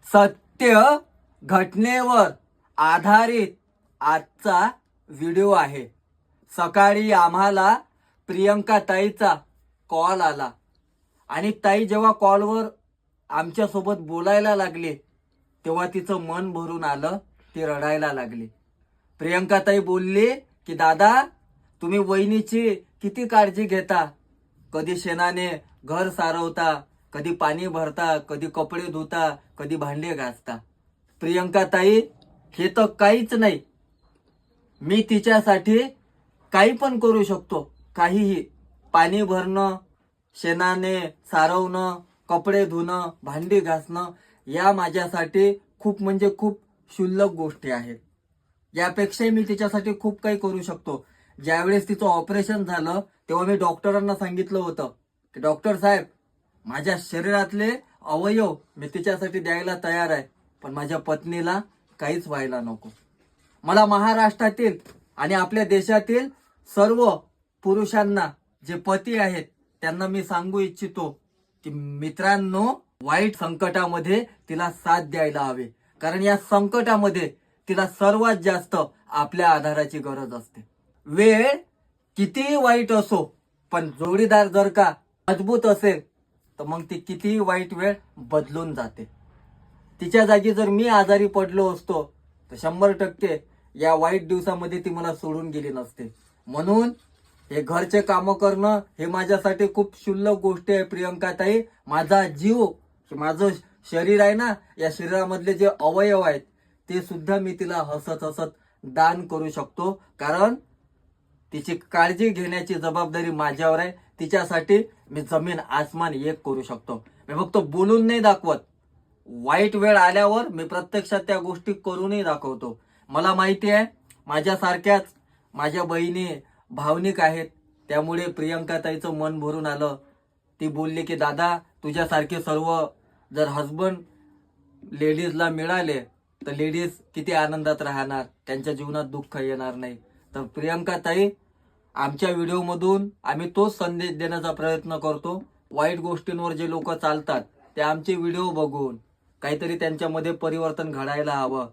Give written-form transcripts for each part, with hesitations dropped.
सत्य घटनेवर आधारित आजचा व्हिडिओ आहे। सकाळी आम्हाला प्रियंका ताईचा कॉल आला आणि ताई जेव्हा कॉलवर आमच्या सोबत बोलायला लागले तेव्हा तिचं मन भरून आलं, ती रडायला लागली। प्रियंका ताई बोलली की दादा तुम्ही वहिनीची किती काळजी घेता, कधी शेणाने घर सारवता, कधी पाणी भरता, कधी कपडे धुता, कधी भांडे घासता। प्रियंका ताई हे तर काहीच नाही, मी तिच्यासाठी काही पण करू शकतो, काहीही। पाणी भरणं, शेणाने सारवणं, कपडे धुणं, भांडी घासणं या माझ्यासाठी खूप म्हणजे खूप क्षुल्लक गोष्टी आहेत। यापेक्षाही मी तिच्यासाठी खूप काही करू शकतो। ज्यावेळेस तिचं ऑपरेशन झालं तेव्हा मी डॉक्टरांना सांगितलं होतं की डॉक्टर साहेब माझ्या शरीरातले अवयव मी तिच्यासाठी द्यायला तयार आहे, पण माझ्या पत्नीला काहीच व्हायला नको। मला महाराष्ट्रातील आणि आपल्या देशातील सर्व पुरुषांना जे पती आहेत त्यांना मी सांगू इच्छितो की मित्रांनो, वाईट संकटामध्ये तिला साथ द्यायला हवी, कारण या संकटामध्ये तिला सर्वात जास्त आपल्या आधाराची गरज असते। वेळ कितीही वाईट असो, पण जोडीदार जर का मजबूत असेल तर मग ती कितीही वाईट वेळ बदलून जाते। तिच्या जागी जर मी आजारी पडलो असतो तर 100% या वाईट दिवसामध्ये ती मला सोडून गेली नसते। म्हणून हे घरचे कामं करणं हे माझ्यासाठी खूप क्षुल्लक गोष्ट आहे प्रियंका ताई। माझा जीव, माझं शरीर आहे ना, या शरीरामधले जे अवयव आहेत ते सुद्धा मी तिला हसत हसत दान करू शकतो, कारण तिची काळजी घेण्याची जबाबदारी माझ्यावर आहे। तिच्यासाठी मी जमीन आसमान एक करू शकतो। मी फक्त बोलून नाही दाखवत, वाईट वेळ आल्यावर मी प्रत्यक्षात त्या गोष्टी करूनही दाखवतो। मला माहिती आहे माझ्यासारख्याच माझ्या बहिणी भावनिक आहेत, त्यामुळे प्रियंका ताईचं मन भरून आलं। ती बोलली की दादा तुझ्यासारखे सर्व जर हस्बंड लेडीजला मिळाले तर लेडीज किती आनंदात राहणार, त्यांच्या जीवनात दुःख येणार नाही। तर प्रियंका ताई, आमच्या व्हिडिओमधून आम्ही तोच संदेश देण्याचा प्रयत्न करतो। वाईट गोष्टींवर जे लोक चालतात ते आमचे व्हिडिओ बघून काहीतरी त्यांच्यामध्ये परिवर्तन घडायला हवं,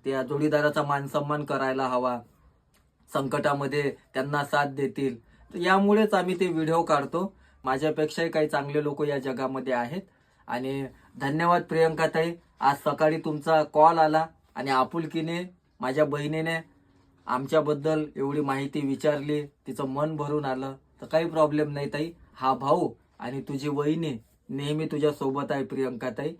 त्या जोडीदाराचा मानसन्मान करायला हवा, संकटामध्ये त्यांना साथ देतील, तर यामुळेच आम्ही ते व्हिडिओ काढतो। माझ्यापेक्षाही काही चांगले लोक या जगामध्ये आहेत। आणि धन्यवाद प्रियंका ताई, आज सकाळी तुमचा कॉल आला आणि आपुलकीने माझ्या बहिणीने आमच्याबद्दल एवढी माहिती विचारली, तिचं मन भरून आलं। तर काही प्रॉब्लेम नाही ताई, हा भाऊ आणि तुझी वहिनी नेहमी तुझ्या सोबत आहे प्रियंका ताई।